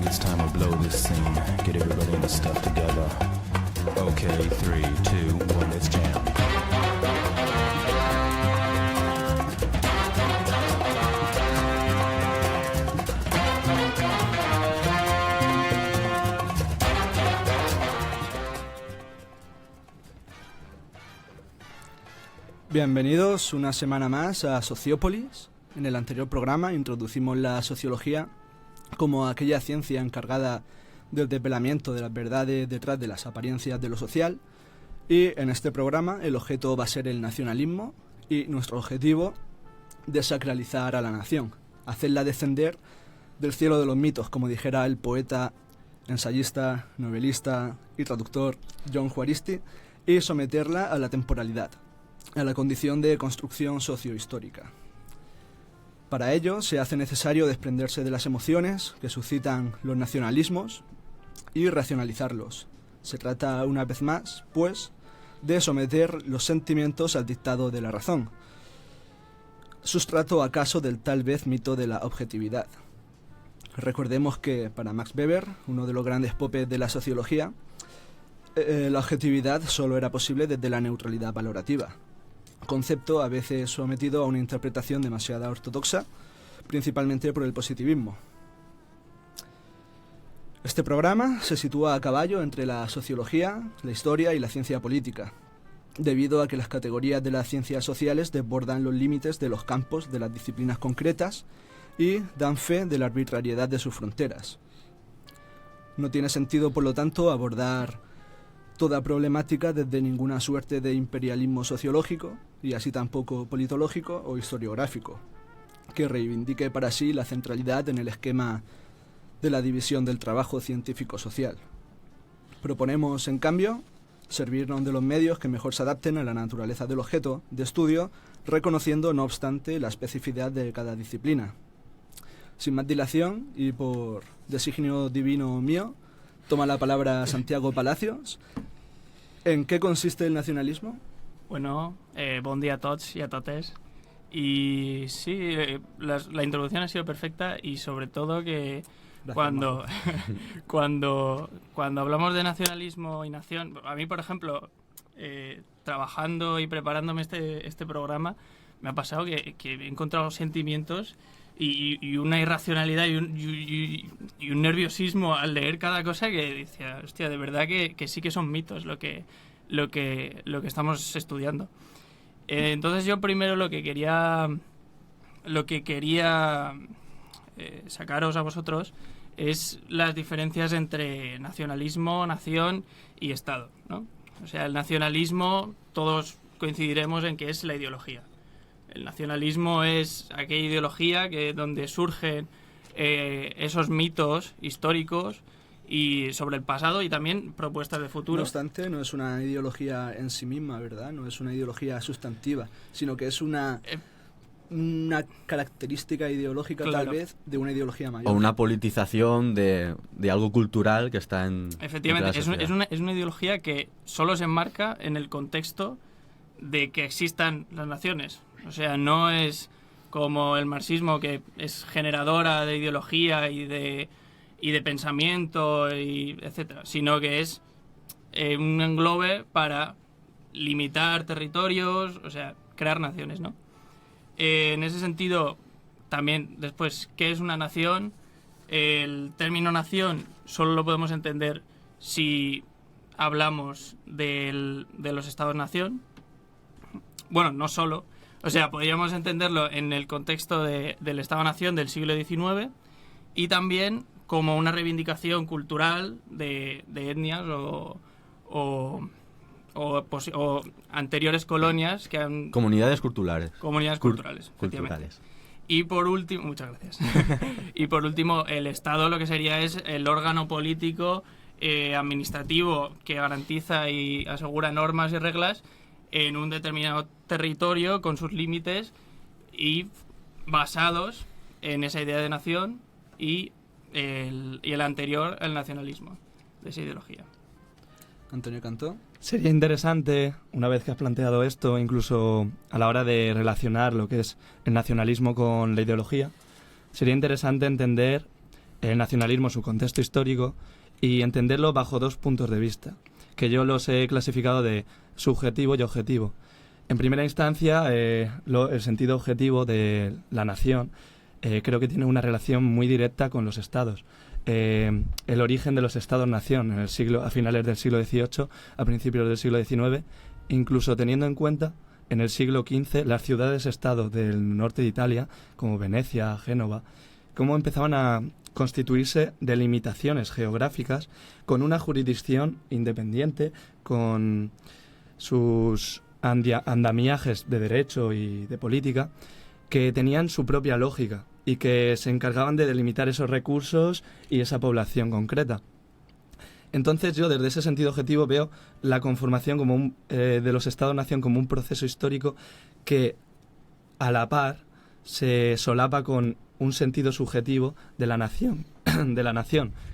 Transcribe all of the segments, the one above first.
it's time to blow this scene. Get everybody in the stuff together. Okay, 3, 2, 1, let's jam. Bienvenidos una semana más a Sociópolis. En el anterior programa introducimos la sociología como aquella ciencia encargada del desvelamiento de las verdades detrás de las apariencias de lo social, y en este programa el objeto va a ser el nacionalismo y nuestro objetivo desacralizar a la nación, hacerla descender del cielo de los mitos, como dijera el poeta, ensayista, novelista y traductor John Juaristi, y someterla a la temporalidad, a la condición de construcción sociohistórica. Para ello se hace necesario desprenderse de las emociones que suscitan los nacionalismos y racionalizarlos. Se trata, una vez más, pues, de someter los sentimientos al dictado de la razón, sustrato acaso del tal vez mito de la objetividad. Recordemos que para Max Weber, uno de los grandes popes de la sociología, la objetividad solo era posible desde la neutralidad valorativa, concepto a veces sometido a una interpretación demasiado ortodoxa, principalmente por el positivismo. Este programa se sitúa a caballo entre la sociología, la historia y la ciencia política, debido a que las categorías de las ciencias sociales desbordan los límites de los campos de las disciplinas concretas y dan fe de la arbitrariedad de sus fronteras. No tiene sentido, por lo tanto, abordar toda problemática desde ninguna suerte de imperialismo sociológico, y así tampoco politológico o historiográfico, que reivindique para sí la centralidad en el esquema de la división del trabajo científico-social. Proponemos, en cambio, servirnos de los medios que mejor se adapten a la naturaleza del objeto de estudio, reconociendo, no obstante, la especificidad de cada disciplina. Sin más dilación, y por designio divino mío, toma la palabra Santiago Palacios. ¿En qué consiste el nacionalismo? Bueno, bon dia a tots y a totes. Y sí, la introducción ha sido perfecta, y sobre todo que cuando hablamos de nacionalismo y nación, a mí, por ejemplo, trabajando y preparándome este programa, me ha pasado que he encontrado sentimientos y una irracionalidad y un nerviosismo al leer cada cosa, que decía, hostia, de verdad que sí que son mitos lo que estamos estudiando. Entonces yo primero lo que quería sacaros a vosotros es las diferencias entre nacionalismo, nación y Estado, ¿no? O sea, el nacionalismo, todos coincidiremos en que es la ideología. El nacionalismo es aquella ideología donde surgen esos mitos históricos y sobre el pasado, y también propuestas de futuro. No obstante, no es una ideología en sí misma, ¿verdad? No es una ideología sustantiva, sino que es una característica ideológica, claro, tal vez, de una ideología mayor. O una politización de algo cultural que está en... Efectivamente, es una ideología que solo se enmarca en el contexto de que existan las naciones. O sea, no es como el marxismo, que es generadora de ideología y de pensamiento, y etcétera, sino que es un englobe para limitar territorios, o sea, crear naciones, ¿no? En ese sentido, también, después, ¿qué es una nación? El término nación solo lo podemos entender si hablamos de los estados-nación. Bueno, no solo. O sea, podríamos entenderlo en el contexto del Estado-Nación del siglo XIX, y también como una reivindicación cultural de etnias o anteriores colonias que han... Comunidades culturales. Culturales. Y por último, muchas gracias. Y por último, el Estado lo que sería es el órgano político administrativo que garantiza y asegura normas y reglas en un determinado territorio con sus límites y basados en esa idea de nación y el anterior, el nacionalismo, de esa ideología. Antonio Cantó. Sería interesante, una vez que has planteado esto, incluso a la hora de relacionar lo que es el nacionalismo con la ideología, sería interesante entender el nacionalismo, su contexto histórico, y entenderlo bajo 2 puntos de vista, que yo los he clasificado de subjetivo y objetivo. En primera instancia, el sentido objetivo de la nación creo que tiene una relación muy directa con los estados. El origen de los estados-nación a finales del siglo XVIII, a principios del siglo XIX, incluso teniendo en cuenta en el siglo XV las ciudades-estado del norte de Italia, como Venecia, Génova, cómo empezaban a constituirse delimitaciones geográficas con una jurisdicción independiente, con sus andamiajes de derecho y de política, que tenían su propia lógica y que se encargaban de delimitar esos recursos y esa población concreta. Entonces yo, desde ese sentido objetivo, veo la conformación como de los estados-nación como un proceso histórico que, a la par, se solapa con un sentido subjetivo de la nación,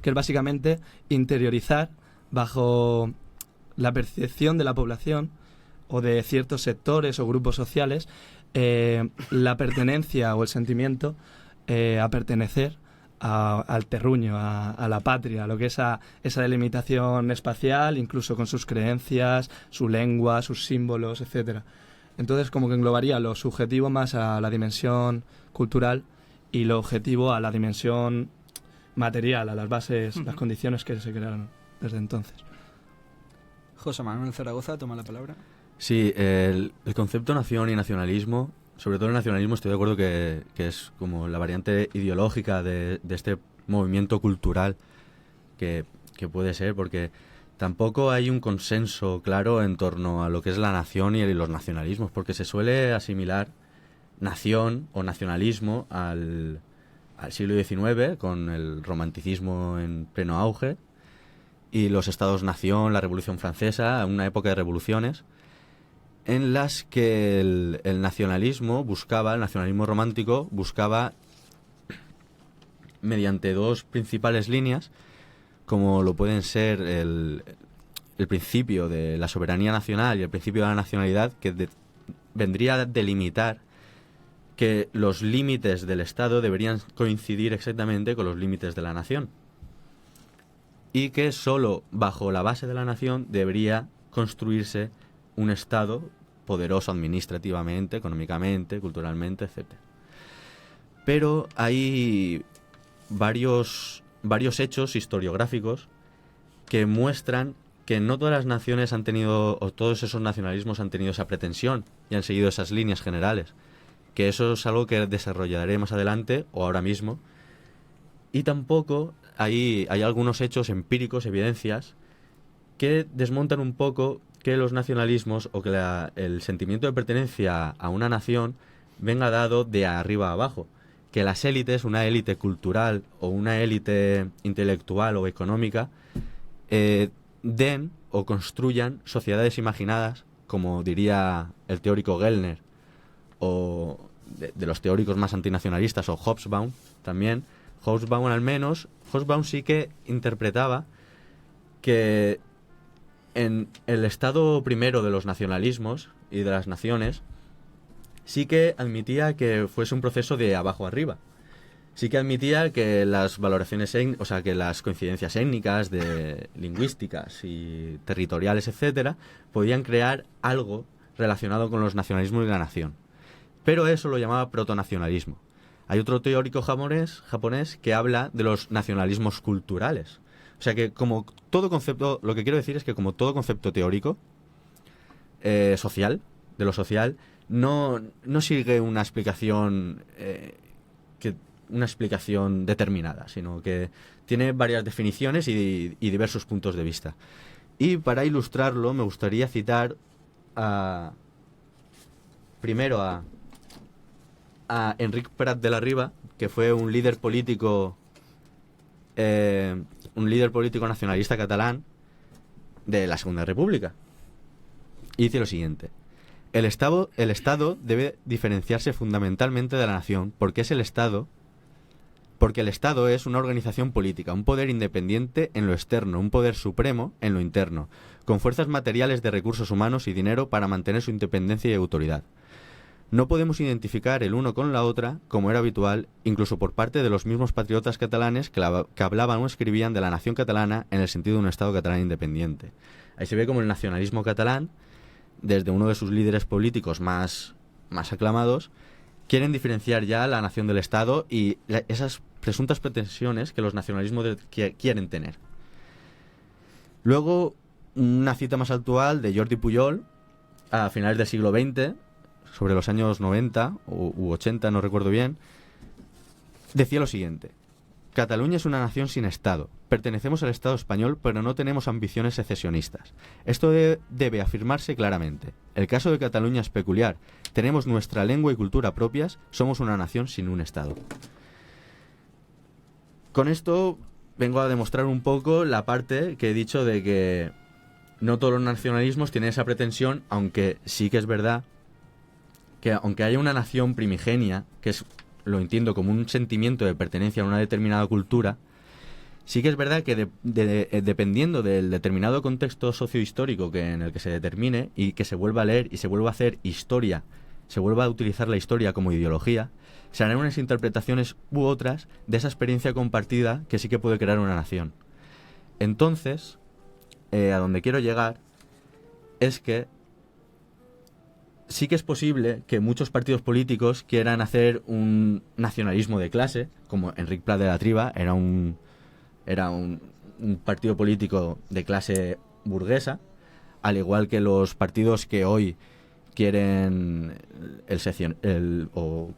que es básicamente interiorizar bajo la percepción de la población o de ciertos sectores o grupos sociales la pertenencia o el sentimiento a pertenecer al terruño, a la patria, a lo que es esa delimitación espacial, incluso con sus creencias, su lengua, sus símbolos, etcétera. Entonces, como que englobaría lo subjetivo más a la dimensión cultural y lo objetivo a la dimensión material, a las bases, las condiciones que se crearon desde entonces. José Manuel Zaragoza, toma la palabra. Sí, el concepto nación y nacionalismo, sobre todo el nacionalismo, estoy de acuerdo que es como la variante ideológica de este movimiento cultural que puede ser, porque tampoco hay un consenso claro en torno a lo que es la nación y los nacionalismos, porque se suele asimilar nación o nacionalismo al siglo XIX, con el romanticismo en pleno auge, y los estados-nación, la Revolución Francesa, una época de revoluciones, en las que el nacionalismo romántico buscaba, mediante 2 principales líneas, como lo pueden ser el principio de la soberanía nacional y el principio de la nacionalidad, que vendría a delimitar que los límites del Estado deberían coincidir exactamente con los límites de la nación, y que solo bajo la base de la nación debería construirse un Estado poderoso administrativamente, económicamente, culturalmente, etc. Pero hay varios hechos historiográficos que muestran que no todas las naciones han tenido, o todos esos nacionalismos han tenido esa pretensión y han seguido esas líneas generales, que eso es algo que desarrollaré más adelante o ahora mismo. Y tampoco hay algunos hechos empíricos, evidencias, que desmontan un poco que los nacionalismos o que el sentimiento de pertenencia a una nación venga dado de arriba a abajo. Que las élites, una élite cultural o una élite intelectual o económica, den o construyan sociedades imaginadas, como diría el teórico Gellner, o de los teóricos más antinacionalistas, o Hobsbawm también. Hobsbawm sí que interpretaba que en el estado primero de los nacionalismos y de las naciones sí que admitía que fuese un proceso de abajo arriba. Sí que admitía que las valoraciones, o sea, que las coincidencias étnicas, lingüísticas y territoriales, etcétera, podían crear algo relacionado con los nacionalismos y la nación. Pero eso lo llamaba protonacionalismo. Hay otro teórico japonés que habla de los nacionalismos culturales. O sea que como todo concepto, lo que quiero decir es que como todo concepto teórico, social, de lo social, no sigue una explicación determinada, sino que tiene varias definiciones y diversos puntos de vista. Y para ilustrarlo me gustaría citar primero a Enric Prat de la Riba, que fue un líder político nacionalista catalán de la Segunda República. Y dice lo siguiente: el Estado debe diferenciarse fundamentalmente de la nación, porque el Estado es una organización política, un poder independiente en lo externo, un poder supremo en lo interno, con fuerzas materiales de recursos humanos y dinero para mantener su independencia y autoridad. No podemos identificar el uno con la otra, como era habitual, incluso por parte de los mismos patriotas catalanes que hablaban o escribían de la nación catalana en el sentido de un Estado catalán independiente. Ahí se ve como el nacionalismo catalán, desde uno de sus líderes políticos más aclamados, quieren diferenciar ya la nación del Estado y esas presuntas pretensiones que los nacionalismos quieren tener. Luego, una cita más actual de Jordi Pujol, a finales del siglo XX, sobre los años 90 u 80, no recuerdo bien, decía lo siguiente: Cataluña es una nación sin Estado. Pertenecemos al Estado español, pero no tenemos ambiciones secesionistas. Esto debe afirmarse claramente. El caso de Cataluña es peculiar. Tenemos nuestra lengua y cultura propias. Somos una nación sin un Estado. Con esto vengo a demostrar un poco la parte que he dicho de que no todos los nacionalismos tienen esa pretensión, aunque sí que es verdad que aunque haya una nación primigenia, que es, lo entiendo como un sentimiento de pertenencia a una determinada cultura, sí que es verdad que dependiendo del determinado contexto sociohistórico en el que se determine y que se vuelva a leer y se vuelva a hacer historia, se vuelva a utilizar la historia como ideología, se harán unas interpretaciones u otras de esa experiencia compartida que sí que puede crear una nación. Entonces, a donde quiero llegar es que sí que es posible que muchos partidos políticos quieran hacer un nacionalismo de clase, como Enric Prat de la Triba era un partido político de clase burguesa, al igual que los partidos que hoy quieren o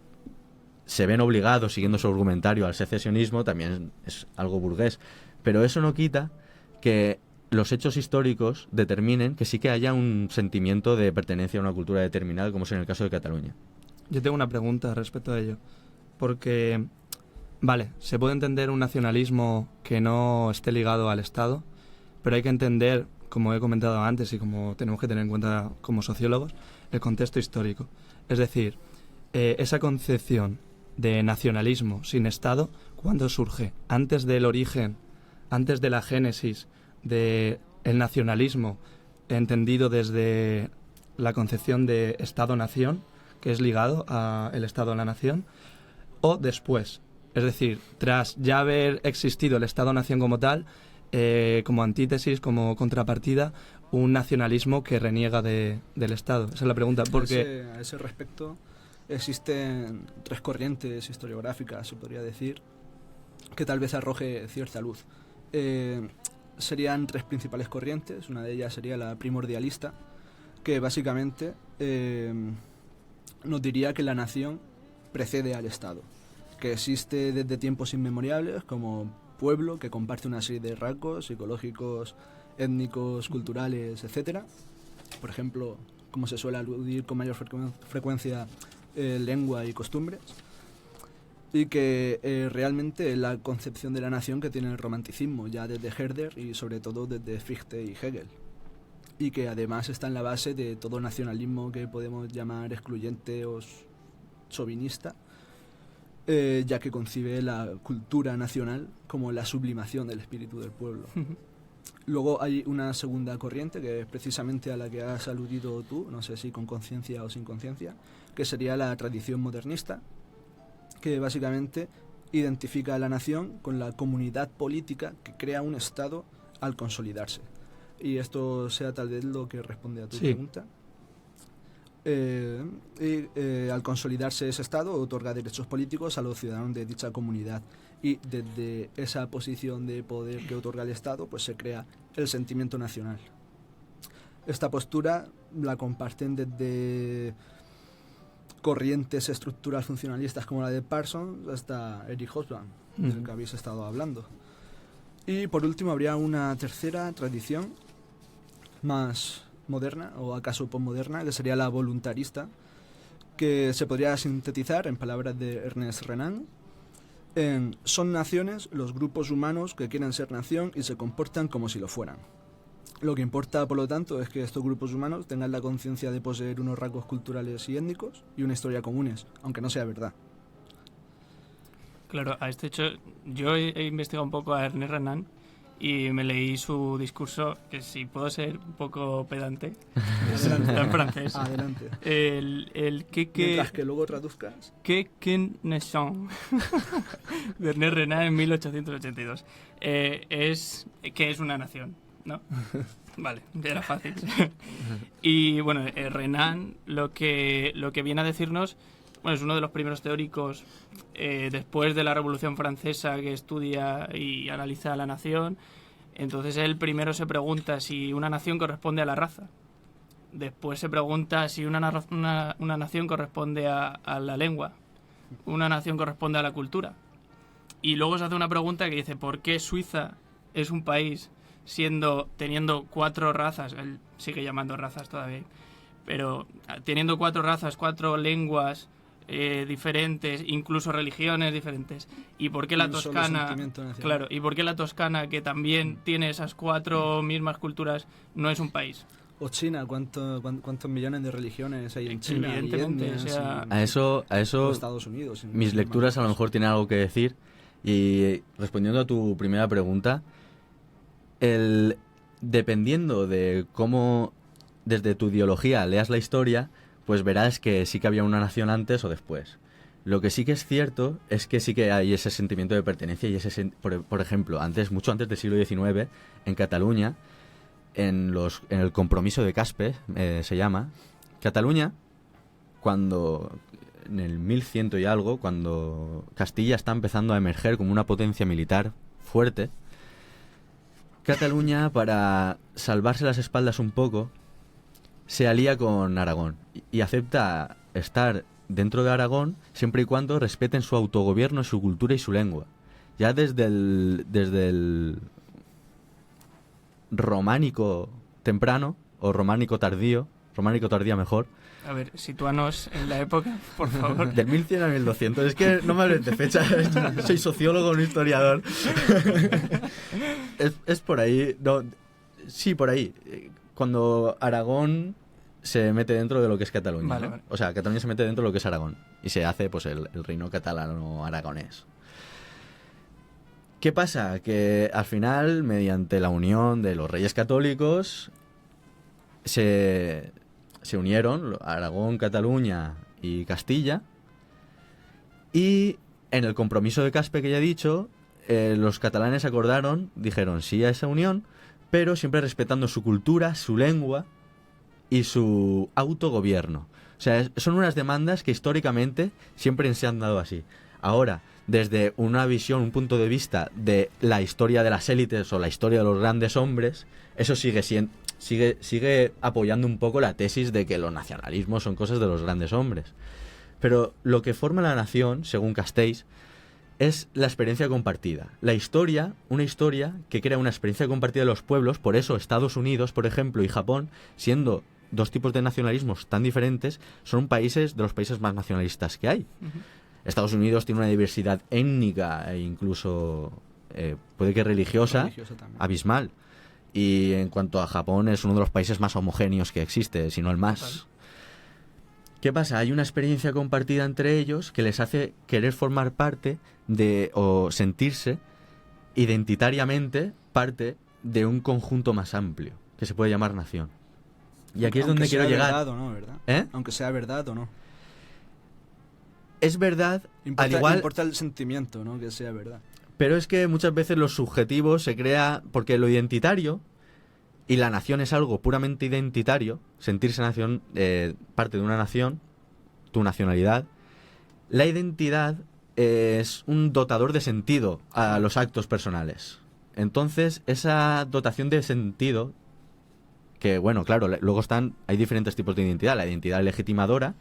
se ven obligados, siguiendo su argumentario, al secesionismo, también es algo burgués. Pero eso no quita que los hechos históricos determinen que sí que haya un sentimiento de pertenencia a una cultura determinada, como es en el caso de Cataluña. Yo tengo una pregunta respecto a ello. Porque, vale, se puede entender un nacionalismo que no esté ligado al Estado, pero hay que entender, como he comentado antes y como tenemos que tener en cuenta como sociólogos, el contexto histórico. Es decir, esa concepción de nacionalismo sin Estado, ¿cuándo surge? Antes del origen, antes de la génesis del nacionalismo, entendido desde la concepción de Estado-nación, que es ligado al Estado a la nación, o después. Es decir, tras ya haber existido el Estado-nación como tal, como antítesis, como contrapartida, un nacionalismo que reniega del Estado. Esa es la pregunta. Porque A ese respecto existen tres corrientes historiográficas, se podría decir, que tal vez arroje cierta luz. Serían tres principales corrientes. Una de ellas sería la primordialista, que básicamente nos diría que la nación precede al Estado, que existe desde tiempos inmemoriales como pueblo que comparte una serie de rasgos psicológicos, étnicos, culturales, etcétera. Por ejemplo, como se suele aludir con mayor frecuencia, lengua y costumbres, y que realmente la concepción de la nación que tiene el romanticismo, ya desde Herder y sobre todo desde Fichte y Hegel, y que además está en la base de todo nacionalismo que podemos llamar excluyente o chauvinista, ya que concibe la cultura nacional como la sublimación del espíritu del pueblo. Luego hay una segunda corriente, que es precisamente a la que has aludido tú, no sé si con conciencia o sin conciencia, que sería la tradición modernista, que básicamente identifica a la nación con la comunidad política que crea un Estado al consolidarse. Y esto sea tal vez lo que responde a tu pregunta. Al consolidarse ese Estado, otorga derechos políticos a los ciudadanos de dicha comunidad. Y desde esa posición de poder que otorga el Estado, pues se crea el sentimiento nacional. Esta postura la comparten desde corrientes estructuras funcionalistas como la de Parsons hasta Erich Hobsbawm, del que habéis estado hablando. Y por último habría una tercera tradición más moderna, o acaso posmoderna, que sería la voluntarista, que se podría sintetizar en palabras de Ernest Renan en: son naciones los grupos humanos que quieren ser nación y se comportan como si lo fueran. Lo que importa, por lo tanto, es que estos grupos humanos tengan la conciencia de poseer unos rasgos culturales y étnicos y una historia comunes, aunque no sea verdad. Claro, a este hecho, yo he investigado un poco a Ernest Renan y me leí su discurso, que si puedo ser un poco pedante, está en francés. Adelante. El Mientras que luego traduzcas. Que naissance de René Renan en 1882. Que es una nación, ¿no? Vale, era fácil. Y bueno, Renan lo que viene a decirnos, bueno, es uno de los primeros teóricos después de la Revolución Francesa que estudia y analiza la nación. Entonces él primero se pregunta si una nación corresponde a la raza. Después se pregunta si una nación corresponde a la lengua. Una nación corresponde a la cultura. Y luego se hace una pregunta que dice, ¿por qué Suiza es un país teniendo 4 razas? Él sigue llamando razas todavía, pero teniendo 4 razas, 4 lenguas diferentes, incluso religiones diferentes. ¿Y por qué la Toscana? Claro, ¿y por qué la Toscana, que también tiene esas 4 mismas culturas, no es un país? O China, ¿cuántos millones de religiones hay en China? Evidentemente, etnias, o sea, A eso o Estados Unidos. mis lecturas a lo mejor tienen algo que decir. Y respondiendo a tu primera pregunta, dependiendo de cómo desde tu ideología leas la historia, pues verás que sí que había una nación antes o después. Lo que sí que es cierto es que sí que hay ese sentimiento de pertenencia y por ejemplo, mucho antes del siglo XIX, en Cataluña, en el compromiso de Caspe, se llama, Cataluña, en el 1100 y algo, cuando Castilla está empezando a emerger como una potencia militar fuerte, Cataluña, para salvarse las espaldas un poco, se alía con Aragón y acepta estar dentro de Aragón siempre y cuando respeten su autogobierno, su cultura y su lengua. Ya desde el románico temprano, o románico tardía mejor. A ver, sitúanos en la época, por favor. Del 1100 a 1200. Es que no me hables de fecha. Soy sociólogo, no historiador. es por ahí. No, sí, por ahí. Cuando Aragón se mete dentro de lo que es Cataluña. Vale, ¿no? vale. O sea, Cataluña se mete dentro de lo que es Aragón. Y se hace pues el reino catalano-aragonés. ¿Qué pasa? Que al final, mediante la unión de los reyes católicos, se unieron Aragón, Cataluña y Castilla, y en el compromiso de Caspe que ya he dicho, los catalanes dijeron sí a esa unión, pero siempre respetando su cultura, su lengua y su autogobierno. O sea, son unas demandas que históricamente siempre se han dado así. Ahora, desde una visión, un punto de vista de la historia de las élites o la historia de los grandes hombres, eso sigue apoyando un poco la tesis de que los nacionalismos son cosas de los grandes hombres. Pero lo que forma la nación, según Castells, es la experiencia compartida. Una historia que crea una experiencia compartida de los pueblos. Por eso Estados Unidos, por ejemplo, y Japón, siendo 2 tipos de nacionalismos tan diferentes, son de los países más nacionalistas que hay. Uh-huh. Estados Unidos tiene una diversidad étnica e incluso puede que religiosa abismal. Y en cuanto a Japón, es uno de los países más homogéneos que existe, si no el más. Total. ¿Qué pasa? Hay una experiencia compartida entre ellos que les hace querer formar parte o sentirse identitariamente parte de un conjunto más amplio, que se puede llamar nación. Y aquí es donde quiero llegar. Aunque sea verdad o no, ¿verdad? ¿Eh? Aunque sea verdad o no. Es verdad, Importa el sentimiento, ¿no? Que sea verdad. Pero es que muchas veces lo subjetivo se crea porque lo identitario, y la nación es algo puramente identitario, sentirse nación, parte de una nación, tu nacionalidad. La identidad es un dotador de sentido a los actos personales. Entonces, esa dotación de sentido, que bueno, claro, luego hay diferentes tipos de identidad. La identidad legitimadora,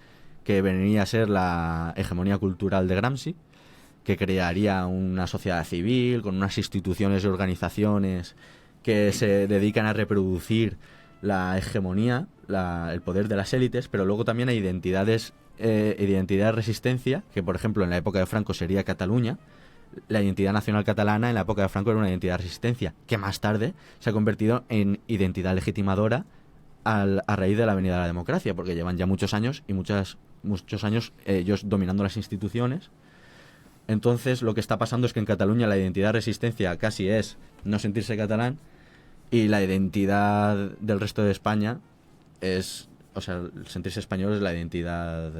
que vendría a ser la hegemonía cultural de Gramsci, que crearía una sociedad civil con unas instituciones y organizaciones que se dedican a reproducir la hegemonía, el poder de las élites. Pero luego también hay identidad de resistencia, que por ejemplo en la época de Franco sería Cataluña. La identidad nacional catalana en la época de Franco era una identidad de resistencia, que más tarde se ha convertido en identidad legitimadora a raíz de la venida de la democracia, porque llevan ya muchos años y muchos años ellos dominando las instituciones, Entonces lo que está pasando es que en Cataluña la identidad de resistencia casi es no sentirse catalán, y la identidad del resto de España es, o sea, el sentirse español es la identidad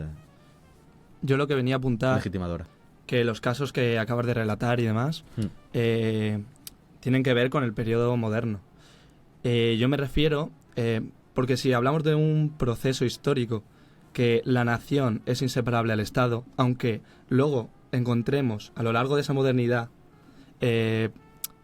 Yo lo que venía a apuntar, legitimadora. que los casos que acabas de relatar y demás tienen que ver con el periodo moderno. Yo me refiero, porque si hablamos de un proceso histórico, que la nación es inseparable al Estado, aunque luego encontremos a lo largo de esa modernidad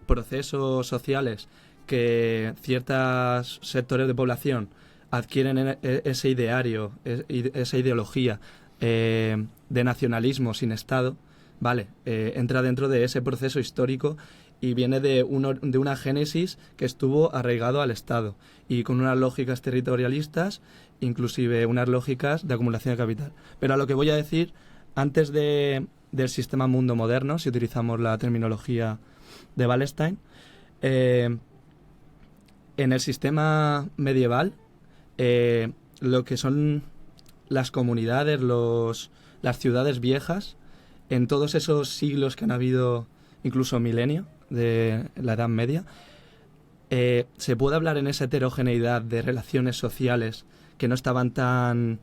procesos sociales que ciertos sectores de población adquieren ese ideario, esa ideología de nacionalismo sin Estado, vale, entra dentro de ese proceso histórico y viene de una génesis que estuvo arraigado al Estado y con unas lógicas territorialistas, inclusive unas lógicas de acumulación de capital. Pero a lo que voy a decir, antes del sistema mundo moderno, si utilizamos la terminología de Wallenstein, en el sistema medieval, lo que son las comunidades, las ciudades viejas, en todos esos siglos que han habido, incluso milenio de la Edad Media, se puede hablar en esa heterogeneidad de relaciones sociales que no estaban tan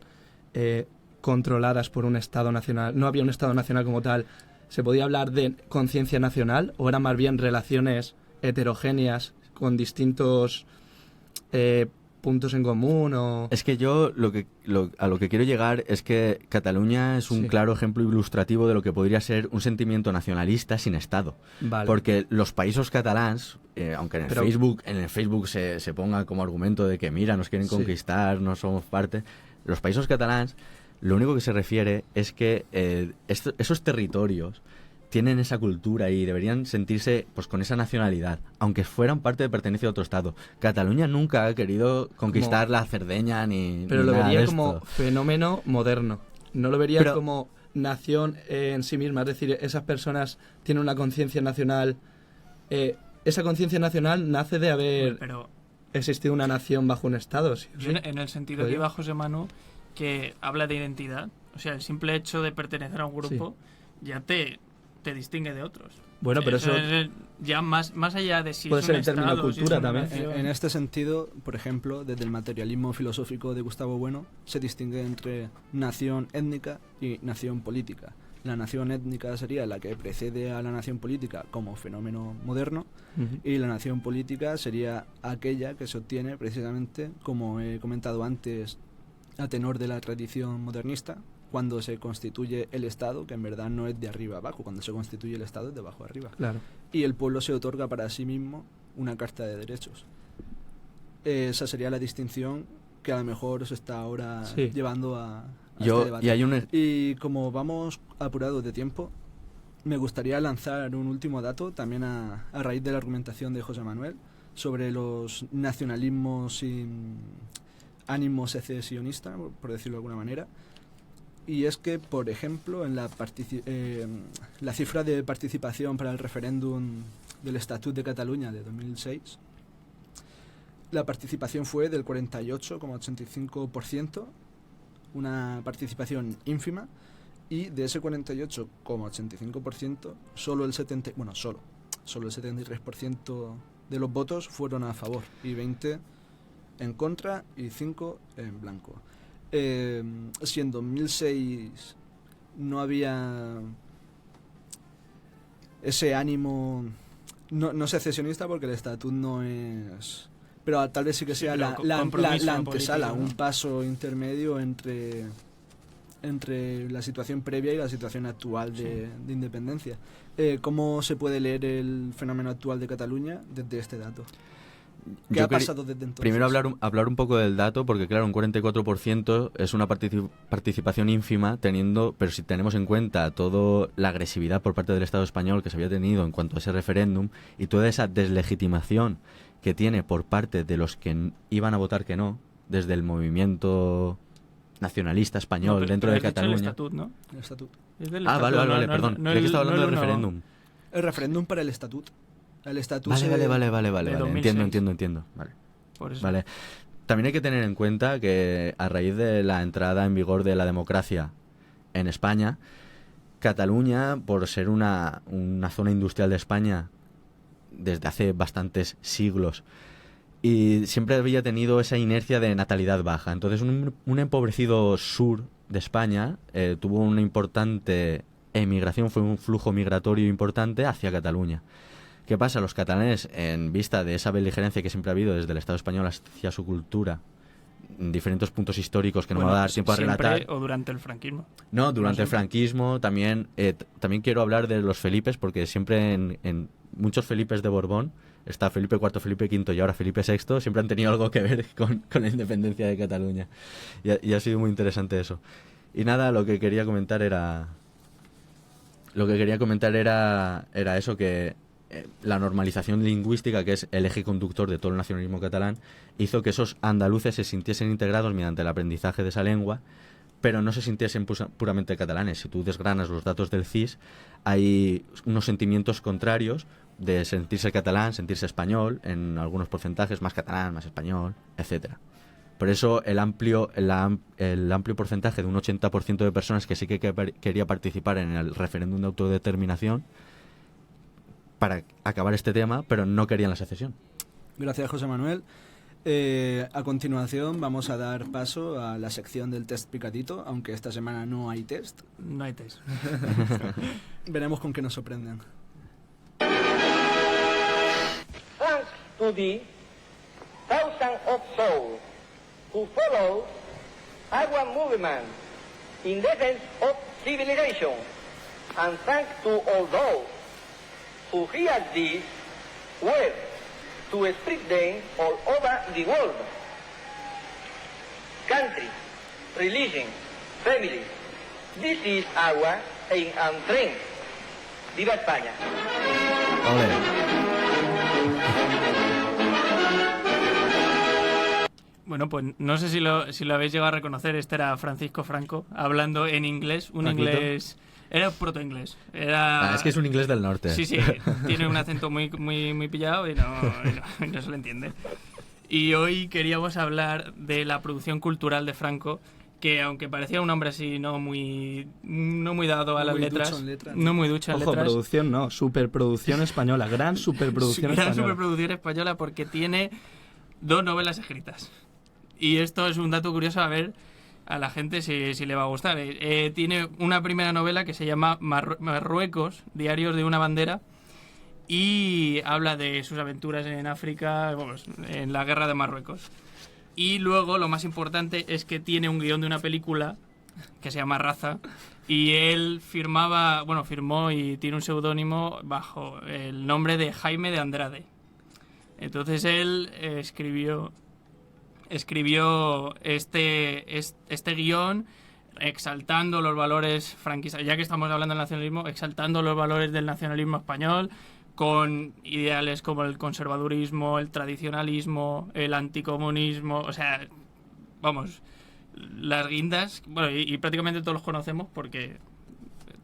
controladas por un Estado nacional. No había un Estado nacional como tal. ¿Se podía hablar de conciencia nacional o eran más bien relaciones heterogéneas con distintos puntos en común? Es que yo a lo que quiero llegar es que Cataluña es un claro ejemplo ilustrativo de lo que podría ser un sentimiento nacionalista sin Estado. Vale. Porque los países catalans, aunque en el Facebook se ponga como argumento de que mira, nos quieren conquistar, no somos parte, los países catalans lo único que se refiere es que esos territorios tienen esa cultura y deberían sentirse pues con esa nacionalidad, aunque fueran parte de pertenencia a otro Estado. Cataluña nunca ha querido conquistar la Cerdeña pero ni lo nada vería de como esto. fenómeno moderno. No lo vería como nación en sí misma. Es decir, esas personas tienen una conciencia nacional. Esa conciencia nacional nace de haber existido una nación bajo un Estado. ¿Sí? En el sentido que iba José Manu, que habla de identidad. O sea, el simple hecho de pertenecer a un grupo ya te distingue de otros. Bueno, pero eso es ya más allá de si puede es ser un el término Estado, si es cultura una también. nación. En este sentido, por ejemplo, desde el materialismo filosófico de Gustavo Bueno, se distingue entre nación étnica y nación política. La nación étnica sería la que precede a la nación política como fenómeno moderno, y la nación política sería aquella que se obtiene precisamente, como he comentado antes, a tenor de la tradición modernista, cuando se constituye el Estado, que en verdad no es de arriba abajo, cuando se constituye el Estado es de abajo arriba. Claro. Y el pueblo se otorga para sí mismo una carta de derechos. Esa sería la distinción que a lo mejor se está ahora llevando a este debate. Y como vamos apurados de tiempo, me gustaría lanzar un último dato, también a raíz de la argumentación de José Manuel, sobre los nacionalismos sin ánimo secesionista, por decirlo de alguna manera. Y es que, por ejemplo, en la cifra de participación para el referéndum del Estatut de Cataluña de 2006, la participación fue del 48,85%, una participación ínfima, y de ese 48,85%, solo el 73% de los votos fueron a favor, y 20% en contra y 5% en blanco. Si en 2006 no había ese ánimo no secesionista, porque el estatut no es, pero tal vez sí que sea la antesala, político, ¿no? Un paso intermedio entre la situación previa y la situación actual de independencia. ¿Cómo se puede leer el fenómeno actual de Cataluña desde este dato? ¿Qué ha pasado desde entonces? Primero hablar un poco del dato, porque claro, un 44% es una participación ínfima, pero si tenemos en cuenta toda la agresividad por parte del Estado español que se había tenido en cuanto a ese referéndum y toda esa deslegitimación que tiene por parte de los que iban a votar que no, desde el movimiento nacionalista español dentro de Cataluña. El estatut, ¿no? El estatut. Vale, perdón. Creía que estaba hablando del referéndum. El referéndum para el estatut. El estatut Vale. Entiendo. Por eso. Vale. También hay que tener en cuenta que a raíz de la entrada en vigor de la democracia en España, Cataluña, por ser una zona industrial de España desde hace bastantes siglos, y siempre había tenido esa inercia de natalidad baja. Entonces un empobrecido sur de España tuvo una importante emigración, fue un flujo migratorio importante hacia Cataluña. ¿Qué pasa? Los catalanes, en vista de esa beligerancia que siempre ha habido desde el Estado español hacia su cultura, en diferentes puntos históricos que no me va a dar tiempo a relatar. ¿O durante el franquismo? No, durante el franquismo también. También quiero hablar de los Felipes, porque siempre en muchos Felipes de Borbón, está Felipe IV, Felipe V y ahora Felipe VI, siempre han tenido algo que ver con la independencia de Cataluña. Y ha sido muy interesante eso. Y nada, lo que quería comentar era eso, que la normalización lingüística, que es el eje conductor de todo el nacionalismo catalán, hizo que esos andaluces se sintiesen integrados mediante el aprendizaje de esa lengua, pero no se sintiesen puramente catalanes. Si tú desgranas los datos del CIS, hay unos sentimientos contrarios de sentirse catalán, sentirse español, en algunos porcentajes, más catalán, más español, etcétera. Por eso el amplio porcentaje de un 80% de personas que sí que quería participar en el referéndum de autodeterminación para acabar este tema, pero no querían la secesión. Gracias, José Manuel. A continuación vamos a dar paso a la sección del test picadito, aunque esta semana no hay test. No hay test. Veremos con qué nos sorprenden. Thanks to the thousands of souls who follow our movement in defense of civilization, and thanks to all those who hear this word to spread them all over the world. Country, religion, family, this is our aim and dream. ¡Viva España! Bueno, pues no sé si lo habéis llegado a reconocer. Este era Francisco Franco hablando en inglés, inglés. Era proto-inglés. Es que es un inglés del norte. Sí, tiene un acento muy pillado y no se le entiende. Y hoy queríamos hablar de la producción cultural de Franco, que aunque parecía un hombre así no muy dado a las letras, no muy ducho en letras. Ojo, producción no, superproducción española, gran superproducción española. Gran superproducción española, porque tiene 2 novelas escritas. Y esto es un dato curioso, a ver a la gente si le va a gustar. Tiene una primera novela que se llama Marruecos, Diarios de una bandera, y habla de sus aventuras en África, en la guerra de Marruecos. Y luego, lo más importante es que tiene un guión de una película que se llama Raza, y él firmó y tiene un seudónimo bajo el nombre de Jaime de Andrade. Entonces él escribió este guión exaltando los valores franquistas, ya que estamos hablando del nacionalismo, exaltando los valores del nacionalismo español, con ideales como el conservadurismo, el tradicionalismo, el anticomunismo, o sea, vamos, las guindas, bueno, y prácticamente todos los conocemos porque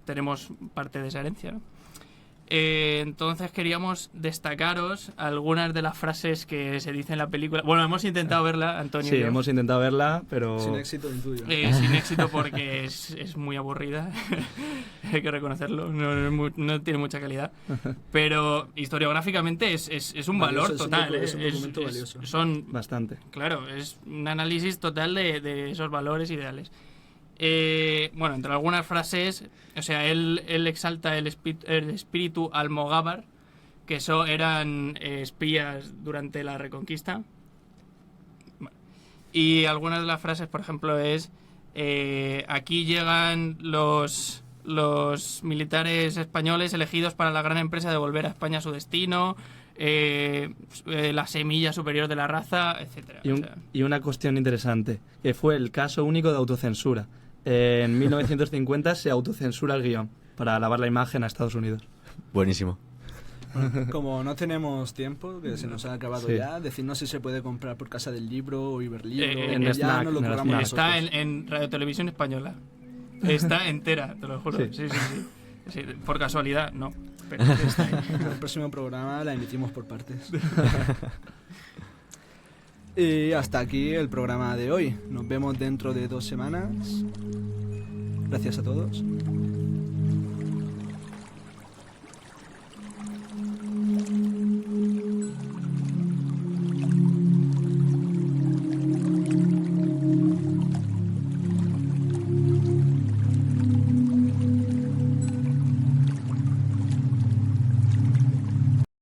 tenemos parte de esa herencia, ¿no? Entonces queríamos destacaros algunas de las frases que se dicen en la película. Bueno, hemos intentado verla, Antonio. Sí, y yo. hemos intentado verla, pero... Sin éxito, intuyo. Sin éxito, porque es muy aburrida. Hay que reconocerlo. No tiene mucha calidad. Pero historiográficamente es un valor total. Es un documento valioso. Bastante. Claro, es un análisis total de esos valores ideales. Bueno, entre algunas frases, o sea, él exalta el espíritu almogávar, que eso eran espías durante la Reconquista. Y algunas de las frases, por ejemplo, es aquí llegan los militares españoles elegidos para la gran empresa de volver a España a su destino, la semilla superior de la raza, etcétera. Y una cuestión interesante, que fue el caso único de autocensura. En 1950 se autocensura el guión para lavar la imagen a Estados Unidos. Buenísimo. Bueno, como no tenemos tiempo, que se nos ha acabado Sí. ya, decirnos si se puede comprar por Casa del Libro o Iberlibro. en ya Snack, no lo en el cobramos Snack. Está nosotros. en Radio Televisión Española. Está entera, te lo juro. Sí. Sí, por casualidad, no. Pero está ahí. En el próximo programa la emitimos por partes. Y hasta aquí el programa de hoy. Nos vemos dentro de 2 semanas. Gracias a todos.